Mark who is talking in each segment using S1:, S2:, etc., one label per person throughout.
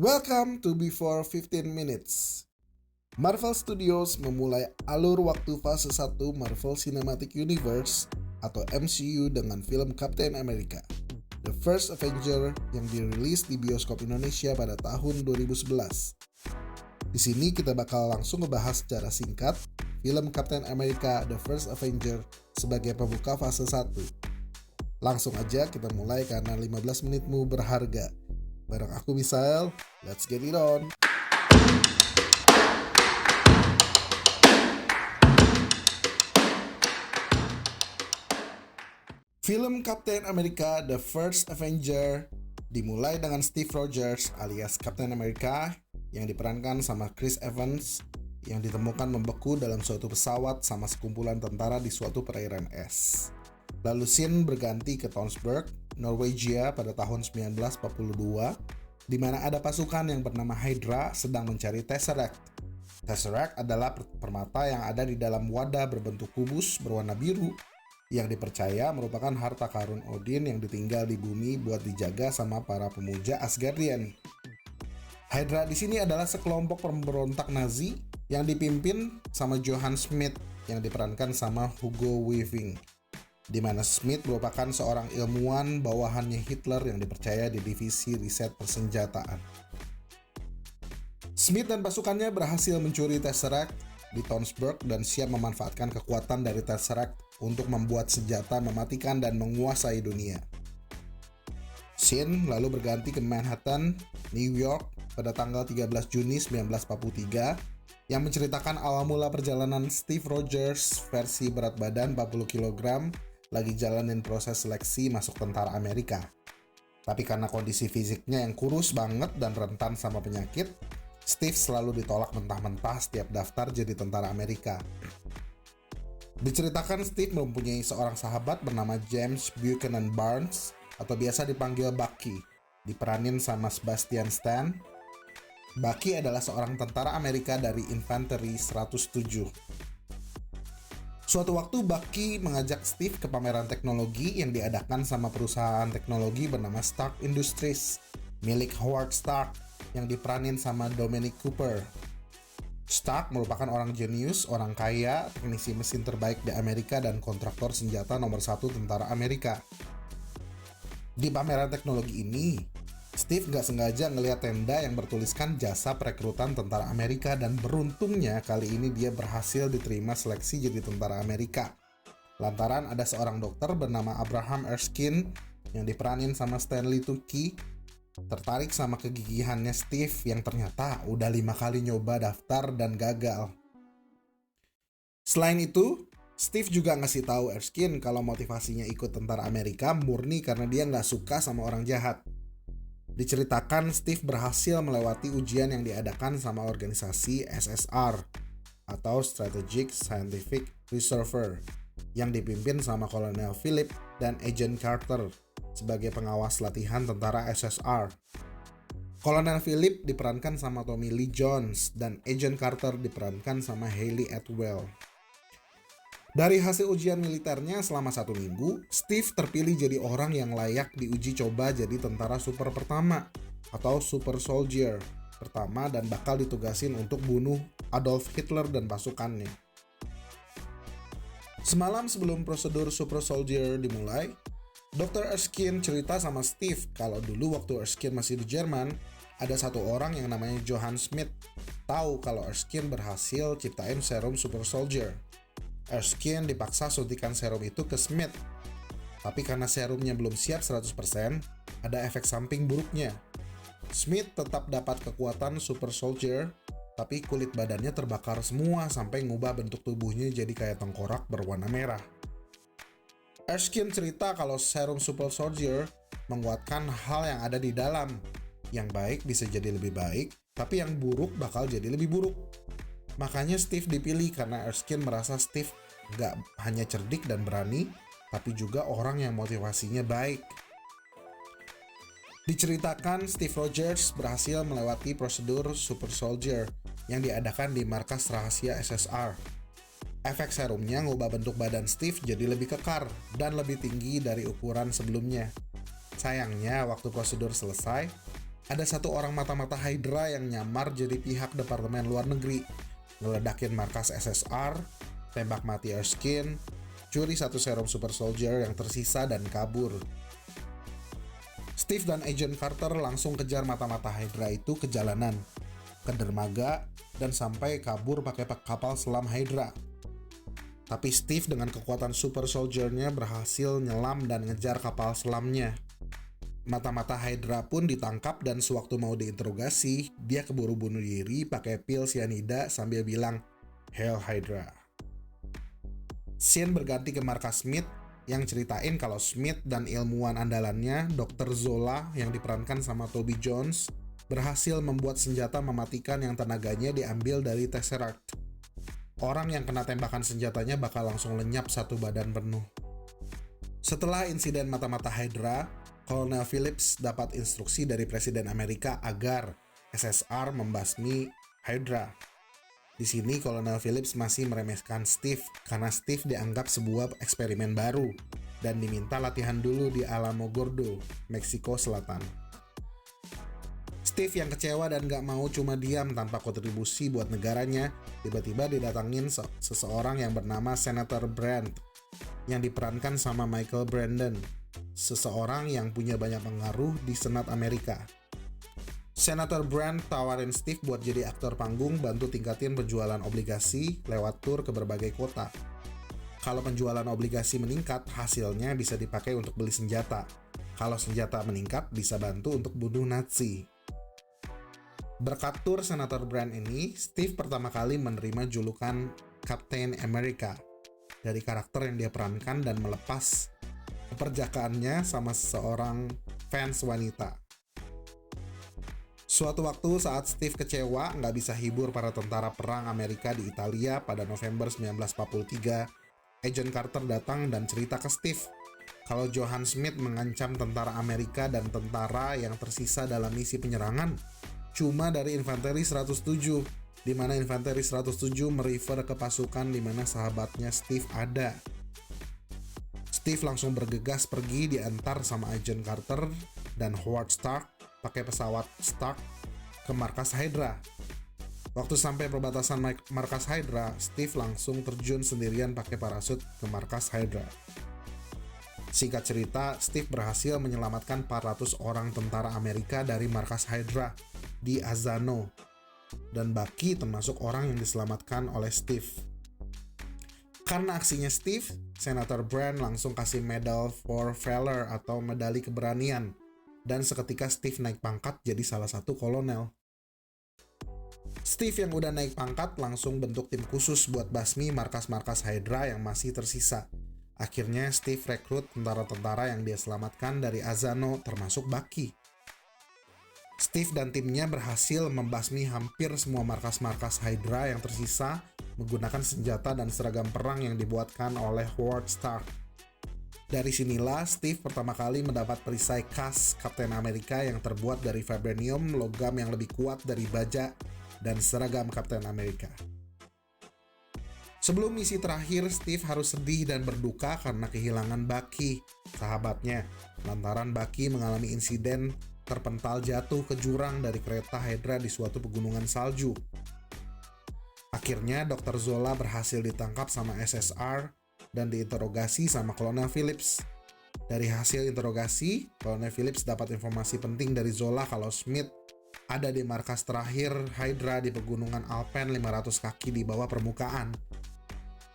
S1: Welcome to Before 15 Minutes. Marvel Studios memulai alur waktu fase 1 Marvel Cinematic Universe atau MCU dengan film Captain America, The First Avenger yang dirilis di bioskop Indonesia pada tahun 2011. Di sini kita bakal langsung ngebahas secara singkat film Captain America The First Avenger sebagai pembuka fase 1. Langsung aja kita mulai karena 15 menitmu berharga. Bareng aku Misael, let's get it on! Film Captain America The First Avenger dimulai dengan Steve Rogers alias Captain America yang diperankan sama Chris Evans yang ditemukan membeku dalam suatu pesawat sama sekumpulan tentara di suatu perairan es. Lalu scene berganti ke Tonsberg, Norwegia pada tahun 1942, di mana ada pasukan yang bernama Hydra sedang mencari Tesseract. Tesseract adalah permata yang ada di dalam wadah berbentuk kubus berwarna biru yang dipercaya merupakan harta karun Odin yang ditinggal di bumi buat dijaga sama para pemuja Asgardian. Hydra di sini adalah sekelompok pemberontak Nazi yang dipimpin sama Johann Schmidt yang diperankan sama Hugo Weaving, di mana Schmidt merupakan seorang ilmuwan bawahannya Hitler yang dipercaya di divisi riset persenjataan. Schmidt dan pasukannya berhasil mencuri Tesseract di Tonsberg dan siap memanfaatkan kekuatan dari Tesseract untuk membuat senjata mematikan dan menguasai dunia. Scene lalu berganti ke Manhattan, New York pada tanggal 13 Juni 1943 yang menceritakan awal mula perjalanan Steve Rogers versi berat badan 40 kg lagi jalanin proses seleksi masuk tentara Amerika. Tapi karena kondisi fisiknya yang kurus banget dan rentan sama penyakit, Steve selalu ditolak mentah-mentah setiap daftar jadi tentara Amerika. Diceritakan Steve mempunyai seorang sahabat bernama James Buchanan Barnes atau biasa dipanggil Bucky, diperanin sama Sebastian Stan. Bucky adalah seorang tentara Amerika dari Infanteri 107. Suatu waktu Bucky mengajak Steve ke pameran teknologi yang diadakan sama perusahaan teknologi bernama Stark Industries, milik Howard Stark, yang diperanin sama Dominic Cooper. Stark merupakan orang jenius, orang kaya, teknisi mesin terbaik di Amerika dan kontraktor senjata nomor 1 tentara Amerika. Di pameran teknologi ini, Steve gak sengaja ngeliat tenda yang bertuliskan jasa perekrutan tentara Amerika dan beruntungnya kali ini dia berhasil diterima seleksi jadi tentara Amerika. Lantaran ada seorang dokter bernama Abraham Erskine yang diperanin sama Stanley Tucci tertarik sama kegigihannya Steve yang ternyata udah 5 kali nyoba daftar dan gagal. Selain itu, Steve juga ngasih tahu Erskine kalau motivasinya ikut tentara Amerika murni karena dia gak suka sama orang jahat. Diceritakan Steve berhasil melewati ujian yang diadakan sama organisasi SSR atau Strategic Scientific Reservoir yang dipimpin sama Kolonel Philip dan Agent Carter sebagai pengawas latihan tentara SSR. Kolonel Philip diperankan sama Tommy Lee Jones dan Agent Carter diperankan sama Hayley Atwell. Dari hasil ujian militernya selama 1 minggu, Steve terpilih jadi orang yang layak diuji coba jadi tentara super pertama atau super soldier pertama dan bakal ditugasin untuk bunuh Adolf Hitler dan pasukannya. Semalam sebelum prosedur super soldier dimulai, Dr. Erskine cerita sama Steve kalau dulu waktu Erskine masih di Jerman, ada satu orang yang namanya Johann Schmidt tahu kalau Erskine berhasil ciptain serum super soldier. Erskine dipaksa suntikan serum itu ke Schmidt. Tapi karena serumnya belum siap 100%, ada efek samping buruknya. Schmidt tetap dapat kekuatan super soldier, tapi kulit badannya terbakar semua sampai ngubah bentuk tubuhnya jadi kayak tengkorak berwarna merah. Erskine cerita kalau serum super soldier menguatkan hal yang ada di dalam. Yang baik bisa jadi lebih baik, tapi yang buruk bakal jadi lebih buruk. Makanya Steve dipilih karena Erskine merasa Steve gak hanya cerdik dan berani, tapi juga orang yang motivasinya baik. Diceritakan Steve Rogers berhasil melewati prosedur Super Soldier yang diadakan di markas rahasia SSR. Efek serumnya ngubah bentuk badan Steve jadi lebih kekar dan lebih tinggi dari ukuran sebelumnya. Sayangnya waktu prosedur selesai, Ada satu orang mata-mata Hydra yang nyamar jadi pihak Departemen Luar Negeri, ngeledakin markas SSR, tembak mati Erskine, curi satu serum super soldier yang tersisa dan kabur. Steve dan Agent Carter langsung kejar mata-mata Hydra itu ke jalanan, ke dermaga, dan sampai kabur pakai kapal selam Hydra. Tapi Steve dengan kekuatan super soldier-nya berhasil nyelam dan ngejar kapal selamnya. Mata-mata Hydra pun ditangkap dan sewaktu mau diinterogasi, dia keburu bunuh diri pakai pil cyanida sambil bilang, "Hail Hydra." Scene berganti ke markas Smith yang ceritain kalau Smith dan ilmuwan andalannya, Dr. Zola yang diperankan sama Toby Jones, berhasil membuat senjata mematikan yang tenaganya diambil dari Tesseract. Orang yang kena tembakan senjatanya bakal langsung lenyap satu badan penuh. Setelah insiden mata-mata Hydra, Colonel Phillips dapat instruksi dari Presiden Amerika agar SSR membasmi Hydra. Di sini Colonel Phillips masih meremehkan Steve karena Steve dianggap sebuah eksperimen baru dan diminta latihan dulu di Alamogordo, Meksiko Selatan. Steve yang kecewa dan gak mau cuma diam tanpa kontribusi buat negaranya, tiba-tiba didatangin seseorang yang bernama Senator Brand yang diperankan sama Michael Brandon, seseorang yang punya banyak pengaruh di Senat Amerika. Senator Brand tawarin Steve buat jadi aktor panggung bantu tingkatin penjualan obligasi lewat tur ke berbagai kota. Kalau penjualan obligasi meningkat, hasilnya bisa dipakai untuk beli senjata. Kalau senjata meningkat, bisa bantu untuk bunuh Nazi. Berkat tur Senator Brand ini, Steve pertama kali menerima julukan Captain America dari karakter yang dia perankan dan melepas keperjakaannya sama seorang fans wanita. Suatu waktu saat Steve kecewa nggak bisa hibur para tentara perang Amerika di Italia pada November 1943, Agent Carter datang dan cerita ke Steve kalau Johann Smith mengancam tentara Amerika dan tentara yang tersisa dalam misi penyerangan cuma dari infanteri 107, di mana infanteri 107 merefer ke pasukan di mana sahabatnya Steve ada. Steve langsung bergegas pergi diantar sama Agent Carter dan Howard Stark pakai pesawat Stark ke markas Hydra. Waktu sampai perbatasan markas Hydra, Steve langsung terjun sendirian pakai parasut ke markas Hydra. Singkat cerita, Steve berhasil menyelamatkan 400 orang tentara Amerika dari markas Hydra di Azzano, dan Bucky termasuk orang yang diselamatkan oleh Steve. Karena aksinya Steve, Senator Brand langsung kasih Medal for Valor atau medali keberanian, dan seketika Steve naik pangkat jadi salah satu kolonel. Steve yang udah naik pangkat langsung bentuk tim khusus buat basmi markas-markas Hydra yang masih tersisa. Akhirnya Steve rekrut tentara-tentara yang dia selamatkan dari Azzano termasuk Bucky. Steve dan timnya berhasil membasmi hampir semua markas-markas Hydra yang tersisa menggunakan senjata dan seragam perang yang dibuatkan oleh Howard Stark. Dari sinilah Steve pertama kali mendapat perisai khas Kapten Amerika yang terbuat dari vibranium, logam yang lebih kuat dari baja, dan seragam Kapten Amerika. Sebelum misi terakhir, Steve harus sedih dan berduka karena kehilangan Bucky, sahabatnya, lantaran Bucky mengalami insiden terpental jatuh ke jurang dari kereta Hydra di suatu pegunungan salju. Akhirnya Dr. Zola berhasil ditangkap sama SSR dan diinterogasi sama Colonel Phillips. Dari hasil interogasi, Colonel Phillips dapat informasi penting dari Zola kalau Smith ada di markas terakhir Hydra di pegunungan Alpen 500 kaki di bawah permukaan.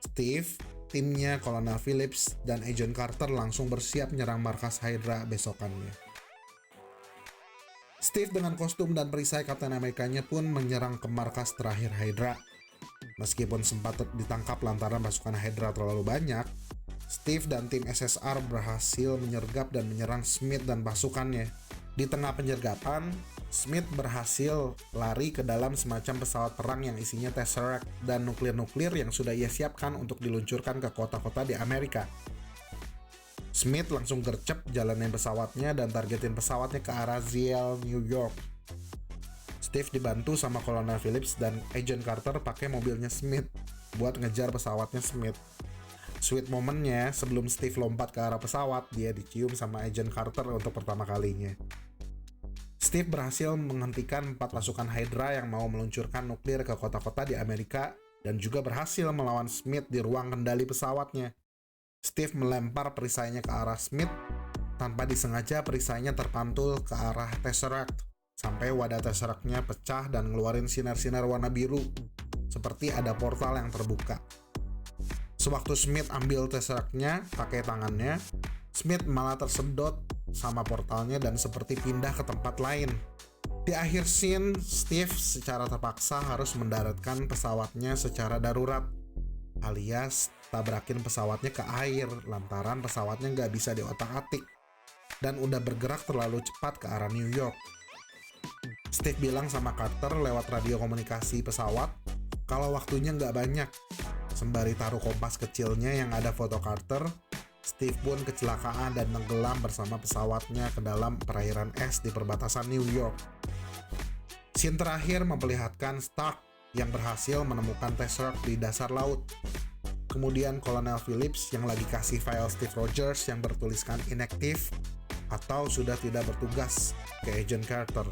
S1: Steve, timnya Colonel Phillips, dan Agent Carter langsung bersiap menyerang markas Hydra besokannya. Steve dengan kostum dan perisai Kapten Amerikanya pun menyerang ke markas terakhir Hydra. Meskipun sempat ditangkap lantaran pasukan Hydra terlalu banyak, Steve dan tim SSR berhasil menyergap dan menyerang Smith dan pasukannya. Di tengah penyergapan, Smith berhasil lari ke dalam semacam pesawat perang yang isinya Tesseract dan nuklir-nuklir yang sudah ia siapkan untuk diluncurkan ke kota-kota di Amerika. Smith langsung gercep jalanin pesawatnya dan targetin pesawatnya ke arah Ziel, New York. Steve dibantu sama Colonel Phillips dan Agent Carter pakai mobilnya Smith buat ngejar pesawatnya Smith. Sweet momennya, sebelum Steve lompat ke arah pesawat, dia dicium sama Agent Carter untuk pertama kalinya. Steve berhasil menghentikan 4 pasukan Hydra yang mau meluncurkan nuklir ke kota-kota di Amerika dan juga berhasil melawan Smith di ruang kendali pesawatnya. Steve melempar perisainya ke arah Smith. Tanpa disengaja perisainya terpantul ke arah Tesseract sampai wadah Tesseractnya pecah dan ngeluarin sinar-sinar warna biru seperti ada portal yang terbuka. Sewaktu Smith ambil Tesseractnya pakai tangannya, Smith malah tersedot sama portalnya dan seperti pindah ke tempat lain. Di akhir scene, Steve secara terpaksa harus mendaratkan pesawatnya secara darurat, alias tabrakin pesawatnya ke air lantaran pesawatnya nggak bisa diotak-atik dan udah bergerak terlalu cepat ke arah New York. Steve bilang sama Carter lewat radio komunikasi pesawat kalau waktunya nggak banyak. Sembari taruh kompas kecilnya yang ada foto Carter, Steve pun kecelakaan dan tenggelam bersama pesawatnya ke dalam perairan es di perbatasan New York. Scene terakhir memperlihatkan Stark yang berhasil menemukan Tesseract di dasar laut. Kemudian Kolonel Phillips yang lagi kasih file Steve Rogers yang bertuliskan inactive atau sudah tidak bertugas ke Agent Carter.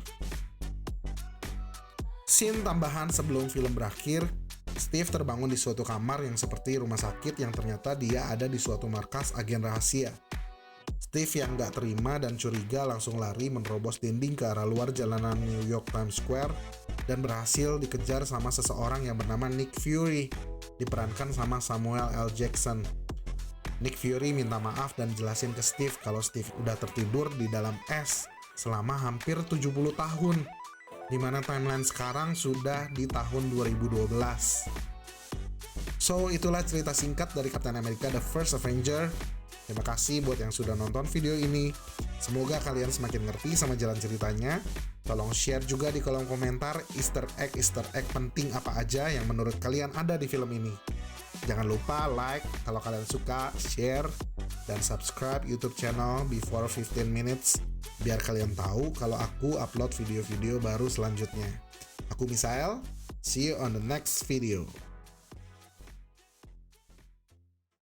S1: Scene tambahan sebelum film berakhir, Steve terbangun di suatu kamar yang seperti rumah sakit yang ternyata dia ada di suatu markas agen rahasia. Steve yang gak terima dan curiga langsung lari menerobos dinding ke arah luar jalanan New York Times Square dan berhasil dikejar sama seseorang yang bernama Nick Fury, diperankan sama Samuel L. Jackson. Nick Fury minta maaf dan jelasin ke Steve kalau Steve udah tertidur di dalam es selama hampir 70 tahun. Dimana timeline sekarang sudah di tahun 2012. So, itulah cerita singkat dari Captain America The First Avenger. Terima kasih buat yang sudah nonton video ini. Semoga kalian semakin ngerti sama jalan ceritanya. Tolong share juga di kolom komentar Easter egg penting apa aja yang menurut kalian ada di film ini. Jangan lupa like kalau kalian suka, share, dan subscribe YouTube channel Before 15 Minutes biar kalian tahu kalau aku upload video-video baru selanjutnya. Aku Misael, see you on the next video.